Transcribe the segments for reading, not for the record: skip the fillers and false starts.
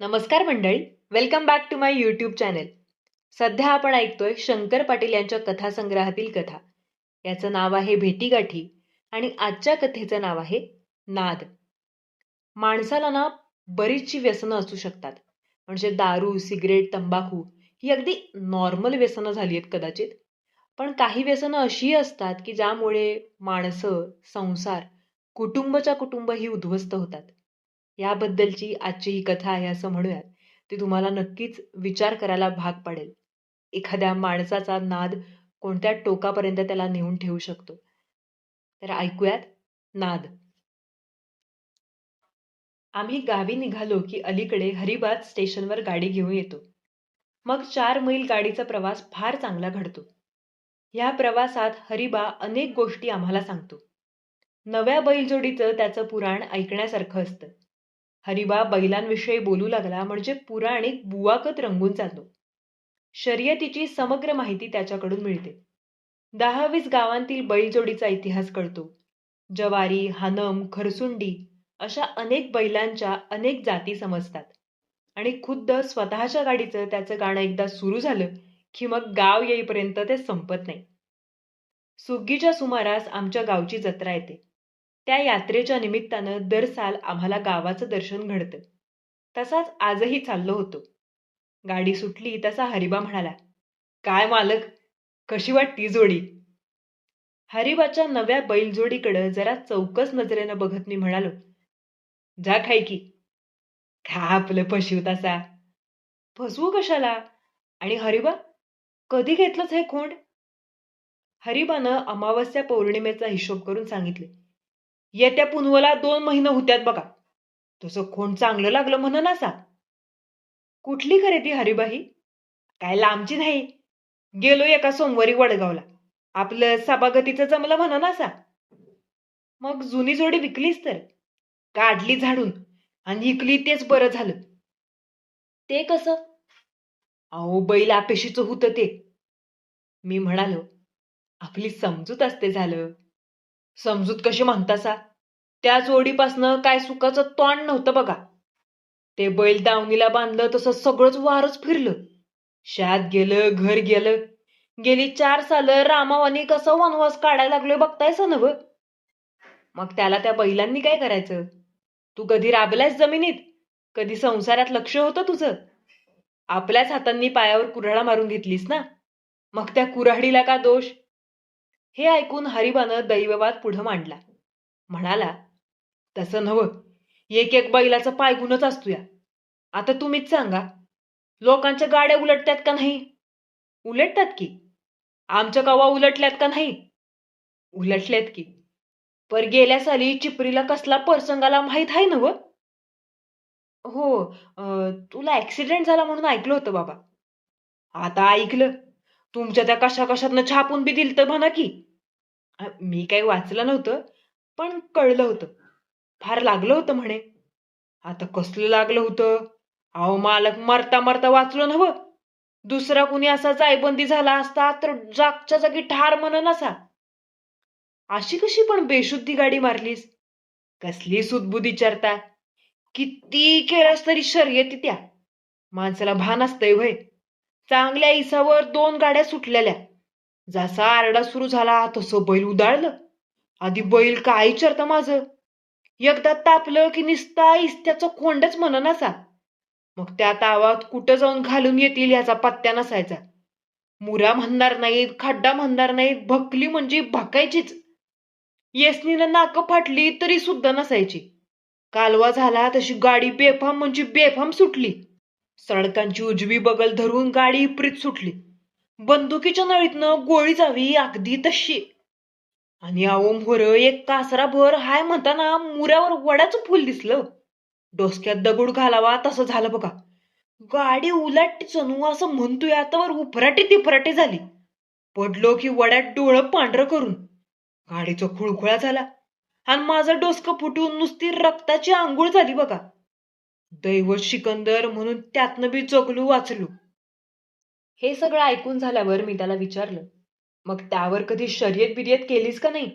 नमस्कार मंडळी, welcome back to my YouTube channel. सध्या आपण ऐकतोय शंकर पाटील यांच्या कथासंग्रहातील कथा. याचं नाव आहे भेटीगाठी आणि आजच्या कथेचं नाव आहे नाद. माणसाला ना बरीचशी व्यसनं असू शकतात. म्हणजे दारू, सिगरेट, तंबाखू ही अगदी नॉर्मल व्यसनं झाली आहेत कदाचित. पण काही व्यसनं अशीही असतात की ज्यामुळे माणसं, संसार, कुटुंबच्या कुटुंबही उद्ध्वस्त होतात. याबद्दलची आजची ही कथा आहे असं म्हणूयात. ती तुम्हाला नक्कीच विचार करायला भाग पाडेल. एखाद्या माणसाचा नाद कोणत्या टोकापर्यंत त्याला नेऊन ठेवू शकतो. तर ऐकूयात नाद. आम्ही गावी निघालो की अलीकडे हरिबाद स्टेशनवर गाडी घेऊन येतो. मग 4 मैल गाडीचा प्रवास फार चांगला घडतो. ह्या प्रवासात हरिबा अनेक गोष्टी आम्हाला सांगतो. नव्या बैलजोडीचं त्याचं पुराण ऐकण्यासारखं असतं. हरिबा बैलांविषयी बोलू लागला म्हणजे पुराण एक बुवाकत रंगून जातो. शर्यतीची समग्र माहिती त्याच्याकडून मिळते. 10-20 गावांतील बैलजोडीचा इतिहास कळतो. जवारी, हानम, खरसुंडी अशा अनेक बैलांच्या अनेक जाती समजतात. आणि खुद्द स्वतःच्या गाडीचं त्याचं गाणं एकदा सुरू झालं की मग गाव येईपर्यंत ते संपत नाही. सुगीच्या सुमारास आमच्या गावची जत्रा येते. त्या यात्रेच्या निमित्तानं दर साल आम्हाला गावाचं दर्शन घडतं. तसाच आजही चाललो होतो. गाडी सुटली तसा हरिबा म्हणाला, "काय मालक, कशी वाटती जोडी?" हरिबाच्या नव्या बैलजोडीकडं जरा चौकस नजरेनं बघत मी म्हणालो, "जा खाय की." "खा आपलं फशिव तसा." "फसवू कशाला? आणि हरिबा, कधी घेतलंच हे खोंड?" हरिबानं अमावस्या पौर्णिमेचा हिशोब करून सांगितले. "येत्या पुनवला 2 महिने होत्यात बघा. तसं खोंड चांगलं लागलं म्हण असा." "कुठली खरेदी हरिबाई?" "काय लांबची नाही. गेलो एका सोमवारी वडगावला. आपलं सभागतीचं जमलं म्हण असा." "मग जुनी जोडी विकलीस तर?" "काढली झाडून आणि इकली तेच बरं झालं." "ते कसं?" "अहो बैल आपेशीचं होतं ते." मी म्हणालो, "आपली समजूत असते झालं." "समजूत कशी म्हणतासा? त्या जोडीपासनं काय सुखाचं तोंड नव्हतं बघा. ते बैल दावणीला बांधलं तसं सगळंच वारच फिरलं. शात गेलं, घर गेलं. गेली 4 सालं रामावानी कसं वनवास काढायला लागलोय बघतायसा नव्ह?" "मग त्याला त्या बैलांनी काय करायचं? तू कधी राबलायस जमिनीत? कधी संसारात लक्ष होतं तुझं? आपल्याच हातांनी पायावर कुऱ्हाड मारून घेतलीस ना? मग त्या कुऱ्हाडीला का दोष?" हे ऐकून हरिबानं दैववाद पुढं मांडला. म्हणाला, "तसं नव्ह, एक एक बैलाचा पायगुणच असतो या. आता तुम्हीच सांगा, लोकांच्या गाड्या उलटतात का नाही?" "उलटतात की." "आमच्या कवा उलटल्यात का नाही?" "उलटल्यात की." "पर गेल्या साली चिपरीला कसला प्रसंग आला माहीत आहे नव्ह?" "हो, तुला ॲक्सिडेंट झाला म्हणून ऐकलं होतं बाबा." "आता ऐकलं? तुमच्या त्या कशा कशातनं छापून बी दिलतं म्हणा की." मी काही वाचलं नव्हतं, पण कळलं होतं. फार लागलं होतं म्हणे." "आता कसलं लागलं होतं? अहो मालक, मरता मरता वाचलो नव्ह. दुसरा कुणी असा जायबंदी झाला असता तर जागच्या जागी ठार म्हणन असा." "अशी कशी पण बेशुद्धी गाडी मारलीस?" "कसली सुदबुद विचारता? किती केलंस तरी शर्यती त्या. माणसाला भान असतंय व्हय. चांगल्या इसावर 2 गाड्या सुटलेल्या. जसा आरडा सुरू झाला तसं बैल उदाळलं. आधी बैल काय विचारतं माझं. एकदा तापलं की निस्ता इस्त्याचं खोंडच म्हणन असा. मग त्या तावात कुठं जाऊन घालून येतील याचा पत्त्या नसायचा. मुरा म्हणणार नाहीत, खड्डा म्हणणार नाहीत, भकली म्हणजे भकायचीच. येसनीनं नाकं फाटली तरी सुद्धा नसायची. कालवा झाला तशी गाडी बेफाम म्हणजे बेफाम सुटली. सडकांची उजवी बगल धरून गाडी विपरीत सुटली. बंदुकीच्या नळीतनं गोळी जावी अगदी तशी. आणि अहो मोर एक कासराभर हाय म्हणताना मुऱ्यावर वडाचं फुल दिसलं. डोसक्यात दगड घालावा तसं झालं बघा. गाडी उलट चनू असं म्हणतोय आतावर उफराटी तिफराटी झाली. पडलो की वड्यात डोळं पांढरं करून. गाडीचा खुळखुळा झाला आणि माझं डोसकं फुटून नुसती रक्ताची आंघोळ झाली बघा. दैवत सिकंदर म्हणून त्यातनं बी जगलो वाचलो." हे सगळं ऐकून झाल्यावर मी त्याला विचारलं, "मग त्यावर कधी शर्यत बिर्यत केलीस का नाही?"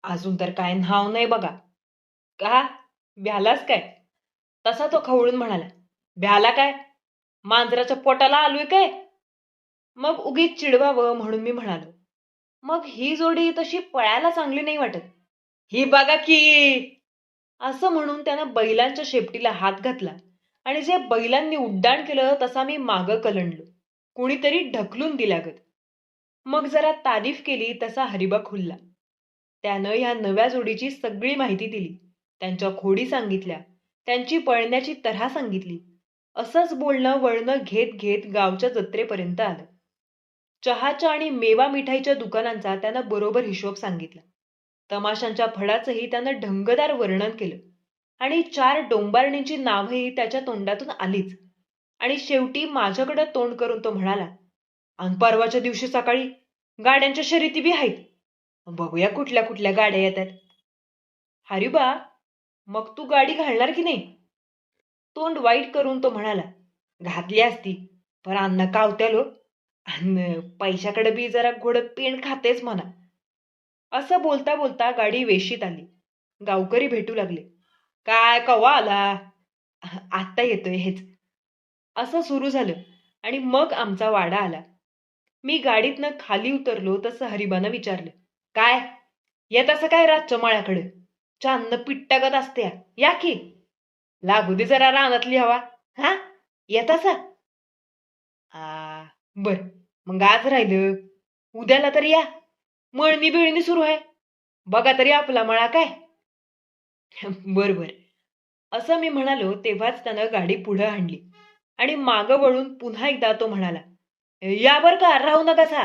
"अजून तर काय नाव नाही बघा." "का? भ्यालास काय?" तसा तो खवळून म्हणाला, भ्याला काय? मांजराच्या पोटाला आलोय काय? मग उगीच चिडवावं म्हणून मी म्हणालो, मग ही जोडी तशी पळायला चांगली नाही वाटत. ही बघा की, असं म्हणून त्यानं बैलांच्या शेपटीला हात घातला आणि जे बैलांनी उड्डाण केलं तसा मी मागं कलंडलो. कुणीतरी ढकलून दिल्यागत. मग जरा तारीफ केली तसा हरिबा खुलला. त्यानं ह्या नव्या जोडीची सगळी माहिती दिली. त्यांच्या खोडी सांगितल्या. त्यांची पळण्याची तऱ्हा सांगितली. असंच बोलणं वळणं घेत घेत गावच्या जत्रेपर्यंत आलं. चहाच्या आणि मेवा मिठाईच्या दुकानांचा त्यानं बरोबर हिशोब सांगितला. तमाशांच्या फडाचंही त्यानं ढंगदार वर्णन केलं आणि 4 डोंबारणींची नावही त्याच्या तोंडातून आलीच. आणि शेवटी माझ्याकडे तोंड करून तो म्हणाला, "आणि परवाच्या दिवशी सकाळी गाड्यांच्या शर्यती बी आहेत. बघूया कुठल्या कुठल्या गाड्या येतात." "हरिबा, मग तू गाडी घालणार की नाही?" तोंड वाईट करून तो म्हणाला, "घातली असती, पण अन्न कावत्यालो आणि पैशाकडे बी जरा घोडं पेंड खातेच म्हणा." असं बोलता बोलता गाडी वेशीत आली. गावकरी भेटू लागले. "काय कवा आला?" "आत्ता येतोय हेच." असं सुरू झालं आणि मग आमचा वाडा आला. मी गाडीतनं खाली उतरलो तसं हरिबानं विचारलं, "काय? येत असं काय रातच्या मळ्याकडं? चांदणं पिट्टागत असत्या. या की. लागू दे जरा रानातली हवा. हा? येत असा?" "आ, बर. मग आज राहिलं. उद्याला तर या. मळणी बिळणी सुरू आहे. बघा तरी आपला मळा काय." "बर बर." असं मी म्हणालो तेव्हाच त्यानं गाडी पुढं आणली आणि मागं वळून पुन्हा एकदा तो म्हणाला, "या बर का, राहू नकासा."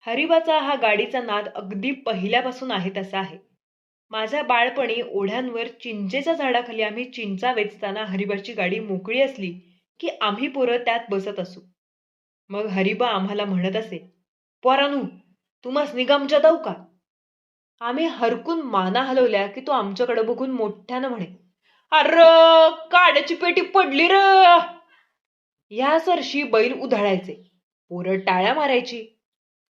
हरिबाचा हा गाडीचा नाद अगदी पहिल्यापासून आहे तसा आहे. माझ्या बाळपणी ओढ्यांवर चिंचेच्या झाडाखाली आम्ही चिंचा वेचताना हरिबाची गाडी मोकळी असली की आम्ही पोरं त्यात बसत असू. मग हरिबा आम्हाला म्हणत असे, "पोरांनो, तुम्हासनी गमच्या दाऊ का?" आम्ही हरकून माना हलवल्या की तो आमच्याकडे बघून मोठ्यानं म्हणे, "अर, काड्याची पेटी पडली र." ह्या सरशी बैल उधळायचे. पोरं टाळ्या मारायची.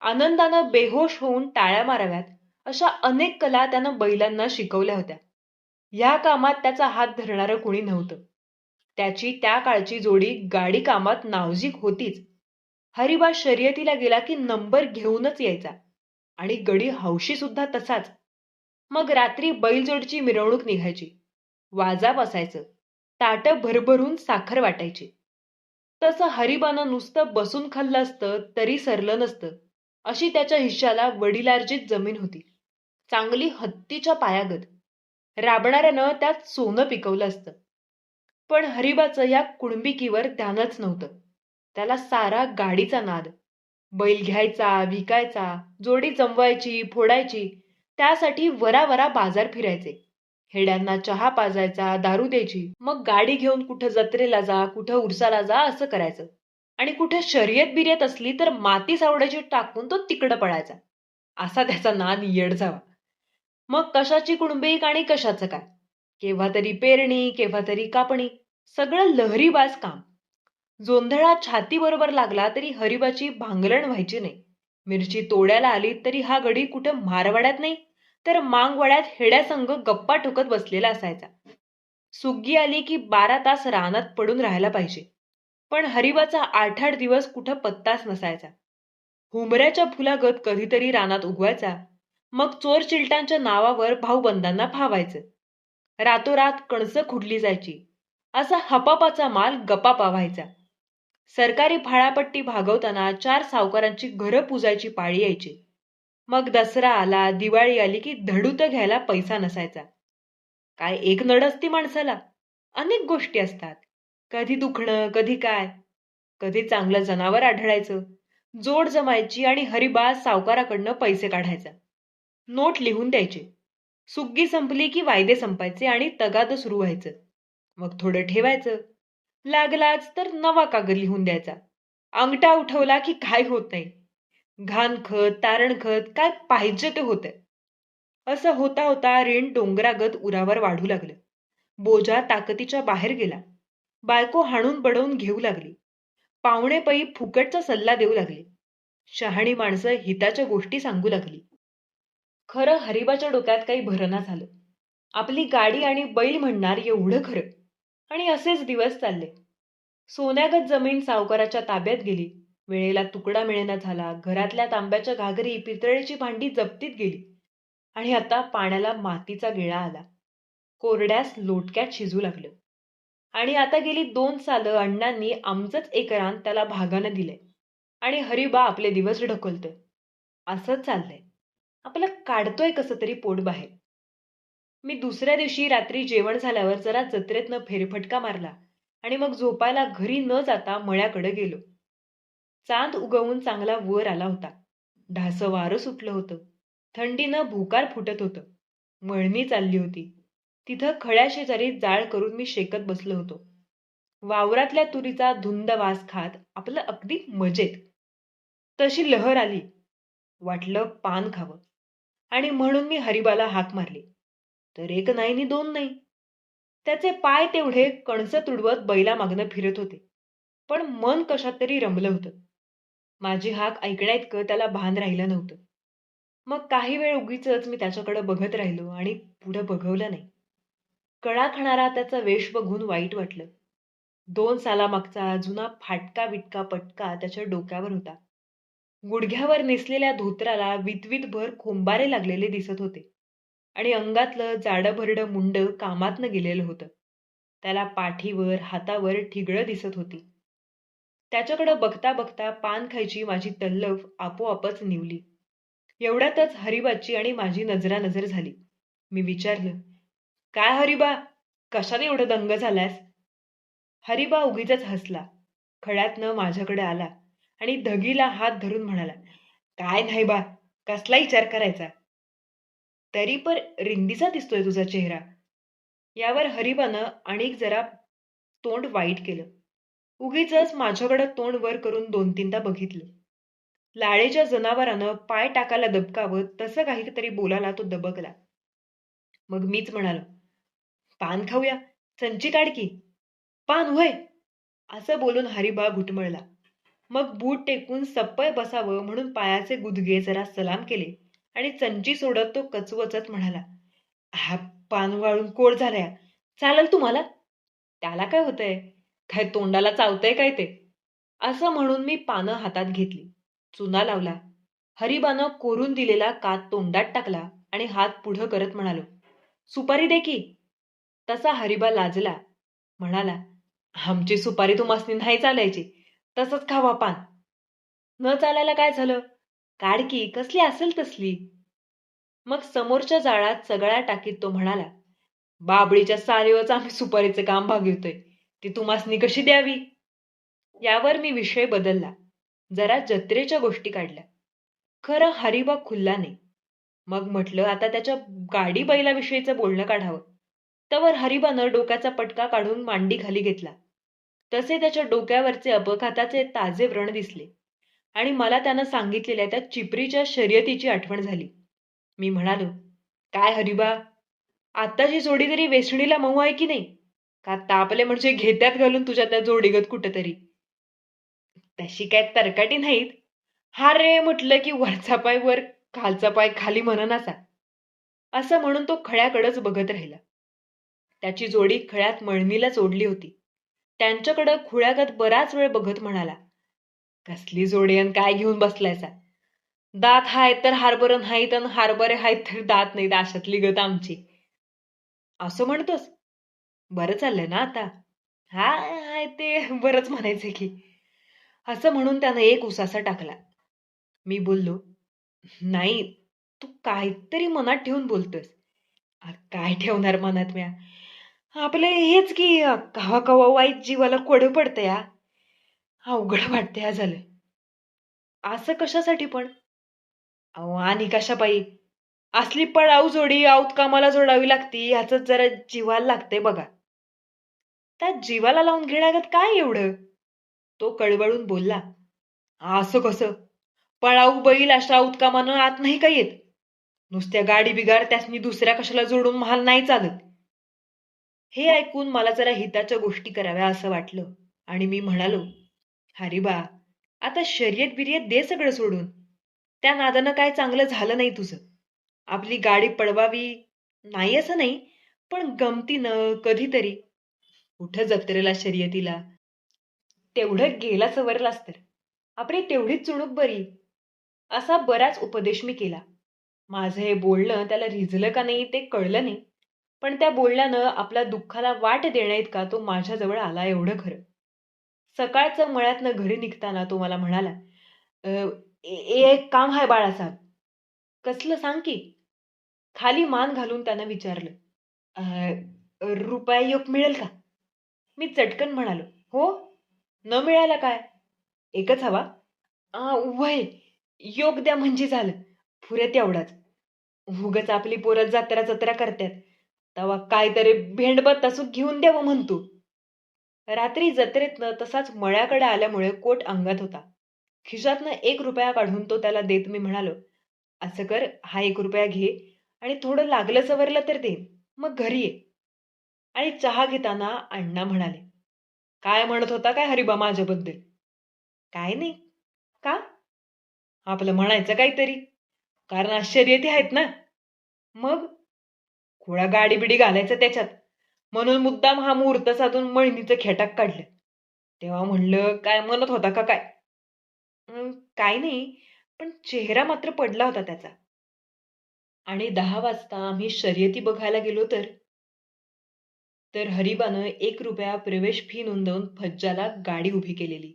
आनंदानं बेहोश होऊन टाळ्या माराव्यात अशा अनेक कला त्यानं बैलांना शिकवल्या होत्या. ह्या कामात त्याचा हात धरणारं कोणी नव्हतं. त्याची त्या काळची जोडी गाडी कामात नावजीक होतीच. हरिबा शर्यतीला गेला की नंबर घेऊनच यायचा आणि गडी हौशी सुद्धा तसाच. मग रात्री बैलजोडची मिरवणूक निघायची. वाजा बसायचं. ताटं भरभरून साखर वाटायची. तसं हरिबानं नुसतं बसून खाल्लं असतं तरी सरलं नसतं. अशी त्याच्या हिश्श्याला वडिलार्जित जमीन होती. चांगली हत्तीच्या पायागत. राबणाऱ्यानं त्यात सोनं पिकवलं असतं. पण हरिबाचं या कुणबिकीवर ध्यानच नव्हतं. त्याला सारा गाडीचा नाद. बैल घ्यायचा, विकायचा, जोडी जमवायची, फोडायची, त्यासाठी वरावरा बाजार फिरायचे. हेड्यांना चहा पाजायचा, दारू द्यायची. मग गाडी घेऊन कुठं जत्रेला जा, कुठं उरसाला जा असं करायचं. आणि कुठे शर्यत बिर्यत असली तर माती सावडायची टाकून तो तिकडं पळायचा. असा त्याचा नाद येड जावा. मग कशाची कुणबीक आणि कशाचं काय. केव्हा तरी पेरणी, केव्हा तरी कापणी. सगळं लहरीबाज काम. जोंधळा छातीबरोबर लागला तरी हरिबाची भांगलण व्हायची नाही. मिरची तोड्याला आली तरी हा गडी कुठं मारवाड्यात नाही तर मांगवाड्यात हेड्यासंग गप्पा ठोकत बसलेला असायचा. सुग्गी आली की 12 तास रानात पडून राहायला पाहिजे. पण हरिबाचा 8-8 दिवस कुठं पत्ताच नसायचा. हुंबऱ्याच्या फुलागत कधीतरी रानात उगवायचा. मग चोर चिलटांच्या नावावर भाऊबंदांना फावायचं. रातोरात कणसं खुडली जायची. असा हपापाचा माल गपापा व्हायचा. सरकारी फाळापट्टी भागवताना 4 सावकारांची घरं पुजायची पाळी यायची. मग दसरा आला, दिवाळी आली की धडूत घ्यायला पैसा नसायचा. काय एक नड असती माणसाला. अनेक गोष्टी असतात. कधी दुखणं, कधी काय. कधी चांगलं जनावर आढळायचं. जोड जमायची आणि हरिबा सावकाराकडनं पैसे काढायचा. नोट लिहून द्यायचे. सुग्गी संपली की वायदे संपायचे आणि तगाद सुरू व्हायचं. मग थोडं ठेवायचं. लागलाच तर नवा कागद लिहून द्यायचा. अंगठा उठवला की काय होत नाही. घाणखत, तारणखत काय पाहिजे ते होतंय. असं होता होता ऋण डोंगरागत उरावर वाढू लागलं. बोजा ताकदीच्या बाहेर गेला. बायको हाणून बडवून घेऊ लागली. पाहुणे पै फुकटचा सल्ला देऊ लागले. शहाणी माणसं हिताच्या गोष्टी सांगू लागली. खरं हरिबाच्या डोक्यात काही भरणा झालं. आपली गाडी आणि बैल म्हणणार एवढं खरं. आणि असेच दिवस चालले. सोन्यागत जमीन सावकाराच्या ताब्यात गेली. वेळेला तुकडा मिळेना झाला. घरातल्या तांब्याच्या घागरी, पितळेची भांडी जप्तीत गेली. आणि आता पाण्याला मातीचा गिळा आला. कोरड्यास लोटक्यात शिजू लागलं. आणि आता गेली 2 सालं अण्णांनी आमचंच एक रान त्याला भागानं दिलंय. आणि हरिबा आपले दिवस ढकलतोय. असंच चाललंय. आपलं काढतोय कसं तरी पोट बाहेर. मी दुसऱ्या दिवशी रात्री जेवण झाल्यावर जरा जत्रेतनं फेरफटका मारला आणि मग झोपायला घरी न जाता मळ्याकडे गेलो. चांद उगवून चांगला वर आला होता. ढासं वारं सुटलं होतं. थंडीनं भुकार फुटत होतं. मळणी चालली होती. तिथं खळ्या शेजारी जाळ करून मी शेकत बसलो होतो. वावरातल्या तुरीचा धुंद वास खात आपलं अगदी मजेत. तशी लहर आली. वाटलं पान खावं आणि म्हणून मी हरिबाला हाक मारली. तर एक नाही नि दोन नाही. त्याचे पाय तेवढे कणसं तुडवत बैलामागनं फिरत होते. पण मन कशात तरी रमलं होतं. माझी हाक ऐकण्याइतकं त्याला भान राहिलं नव्हतं. मग काही वेळ उगीचच मी त्याच्याकडे बघत राहिलो आणि पुढं बघवलं नाही. कळा खाणारा त्याचा वेश बघून वाईट वाटलं. 2 सालामागचा जुना फाटका-विटका पटका त्याच्या डोक्यावर होता. गुडघ्यावर नेसलेल्या धोतराला वितवितभर खोंबारे लागलेले दिसत होते. आणि अंगातलं जाडं-भरडं मुंड कामातनं गेलेलं होतं. त्याला पाठीवर, हातावर ठिगळं दिसत होती. त्याच्याकडे बघता बघता पान खायची माझी तल्लफ आपोआपच निवली. एवढ्यातच हरिबाची आणि माझी नजरानजर झाली. मी विचारलं, "काय हरिबा? कशाने एवढं दंग झालास?" हरिबा उगीचच हसला. खळ्यातनं माझ्याकडे आला आणि धगीला हात धरून म्हणाला, "काय नाही बा, कसला विचार करायचा? तरी पण रिंदीचा दिसतोय तुझा चेहरा." यावर हरिबानं आणिक जरा तोंड वाईट केलं. उगीचच माझ्याकडे तोंड वर करून 2-3दा बघितलं. लाळेच्या जनावरानं पाय टाकायला दबकावं तसं काहीतरी बोलायला तो दबकला. मग मीच म्हणालो, "पान खाऊया, संची काढ की." "पान होय?" असं बोलून हरिबा घुटमळला. मग बूट टेकून सप्पय बसावं म्हणून पायाचे गुदगे जरा सलाम केले आणि चंची सोडत तो कचवचत म्हणाला, "हा पान वाळून कोड झालाय. चालेल तुम्हाला?" "त्याला काय होतंय? काय तोंडाला चावतंय काय ते?" असं म्हणून मी पानं हातात घेतली. चुना लावला. हरिबानं कोरून दिलेला कात तोंडात टाकला आणि हात पुढं करत म्हणालो, "सुपारी दे की." तसा हरिबा लाजला. म्हणाला, "आमची सुपारी तुम्हासनी नाही चालायची. तसंच खावा पान." "न चालायला काय झालं? काढ की, कसली असेल तसली." मग समोरच्या जाळात सगळ्या टाकीत तो म्हणाला, "बाबळीच्या सालीवच आम्ही सुपारीचं काम भागवतोय. ती तुम्हासनी कशी द्यावी?" यावर मी विषय बदलला. जरा जत्रेच्या गोष्टी काढल्या. खरं हरिबा खुलला नाही. मग म्हटलं आता त्याच्या गाडी बैलाविषयीचं बोलणं काढावं. तवर हरिबानं डोक्याचा पटका काढून मांडी खाली घेतला. तसे त्याच्या डोक्यावरचे अपघाताचे ताजे व्रण दिसले आणि मला त्यानं सांगितलेल्या त्या चिपरीच्या शर्यतीची आठवण झाली. मी म्हणालो, "काय हरिबा, आत्ताची जोडी तरी वेसणीला मऊ आहे की नाही? का तापले म्हणजे घेत्यात घालून तुझ्या त्या जोडीगत कुठेतरी?" "तशी काय तरकाटी नाहीत. हा रे म्हटलं की वरचा पाय वर, खालचा पाय खाली म्हणनासा." असं म्हणून तो खळ्याकडेच बघत राहिला. त्याची जोडी खळ्यात मळणीला ओढली होती. त्यांच्याकडं खुळ्यागत बराच वेळ बघत म्हणाला, "कसली जोडी अन काय घेऊन बसलायसा? दात हायत तर हारभरं नाहीत अन हारभरे हायत तर दात नाहीत अशातली गत आमची." "असं म्हणतोस? बरं चाललंय ना आता?" हाय ते बरंच म्हणायचं की." असं म्हणून त्यानं एक उसासा टाकला. मी बोललो, "नाही, तू काहीतरी मनात ठेवून बोलतोस." काय ठेवणार मनात म्या? आपले हेच की कवा कवा वाईट जीवाला कोडं पडतं या. अवघड वाटतं या झालं. असं कशासाठी पण? अहो आणि कशापायी? असली पळाऊ जोडी आऊत कामाला जोडावी लागती ह्याच जरा जीवाला लागते बघा. त्या जीवाला लावून घेण्यागत काय एवढं? तो कळवळून बोलला, असं कसं? पळाऊ बैल अशा उत्कामानं आत नाही का येत? नुसत्या गाडी बिगार त्यासनी दुसऱ्या कशाला जोडून महाल नाही चालत. हे ऐकून मला जरा हिताच्या गोष्टी कराव्या असं वाटलं आणि मी म्हणालो, "हरिबा, आता शर्यत बिर्यत दे सगळं सोडून. त्या नादानं काय चांगलं झालं नाही तुझं. आपली गाडी पळवावी नाही असं नाही, पण गमतीनं कधीतरी." कुठं जत्रेला शर्यतीला. तेवढं गेला सवरलास तर. आपली तेवढीच चुणूक बरी. असा बराच उपदेश मी केला. माझं हे बोलणं त्याला रिझलं का नाही ते कळलं नाही. पण त्या बोलण्यानं आपल्या दुःखाला वाट देण्याइतका तो माझ्याजवळ आला एवढं खरं. सकाळचं मळ्यातनं घरी निघताना तो मला म्हणाला, "अ, एक काम आहे बाळासाहेब." "कसलं सांग की?" खाली मान घालून त्यानं विचारलं. रुपया एक मिळेल का?" मी चटकन म्हणालो, "हो." "न मिळायला काय? एकच हवा?" "व्हय. योग द्या म्हणजे झालं. पुरे तेवढाच. उगाच आपली पोरं जत्रा जत्रा करतात. तेव्हा काहीतरी भेंडभत असं घेऊन द्यावं म्हणतो." रात्री जत्रेतनं तसाच मळ्याकडे आल्यामुळे कोट अंगात होता. खिशातनं 1 रुपया काढून तो त्याला देत मी म्हणालो, "असं कर, हा 1 रुपया घे आणि थोडं लागलं सवरलं तर दे. मग घरी ये." आणि चहा घेताना अण्णा म्हणाले, "काय म्हणत होता काय हरिबा माझ्याबद्दल?" "काय नाही." "का?" "आपलं म्हणायचं काहीतरी. कारण आज शर्यती आहेत ना." "मग?" "खुळा गाडी-बिडी घालायचं त्याच्यात. म्हणून मुद्दाम हा मुहूर्त साधून मळणीचं खेटाक काढलं." तेव्हा म्हणलं, "काय म्हणत होता का काय?" "काय नाही, पण चेहरा मात्र पडला होता त्याचा." आणि 10 वाजता आम्ही शर्यती बघायला गेलो तर हरिबानं 1 रुपया प्रवेश फी नोंदवून फज्जाला गाडी उभी केलेली.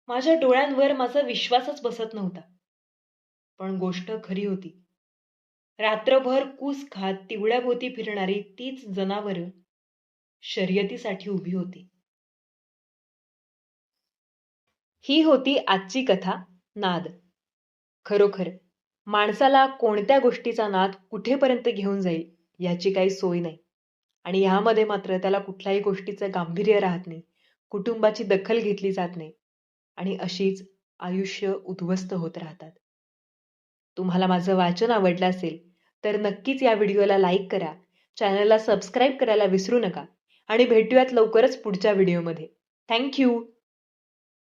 माझ्या डोळ्यांवर माझा विश्वासच बसत नव्हता. पण गोष्ट खरी होती. रात्रभर कूस खात तिवड्याभोवती फिरणारी तीच जनावरं शर्यतीसाठी उभी होती. ही होती आजची कथा, नाद. खरोखर माणसाला कोणत्या गोष्टीचा नाद कुठेपर्यंत घेऊन जाईल याची काही सोय नाही. आणि ह्यामध्ये मात्र त्याला कुठल्याही गोष्टीचं गांभीर्य राहत नाही. कुटुंबाची दखल घेतली जात नाही. आणि अशीच आयुष्य उद्ध्वस्त होत राहतात. तुम्हाला माझं वाचन आवडलं असेल तर नक्कीच या व्हिडिओला लाईक करा. चॅनलला सबस्क्राईब करायला विसरू नका. आणि भेटूयात लवकरच पुढच्या व्हिडिओमध्ये. Thank you.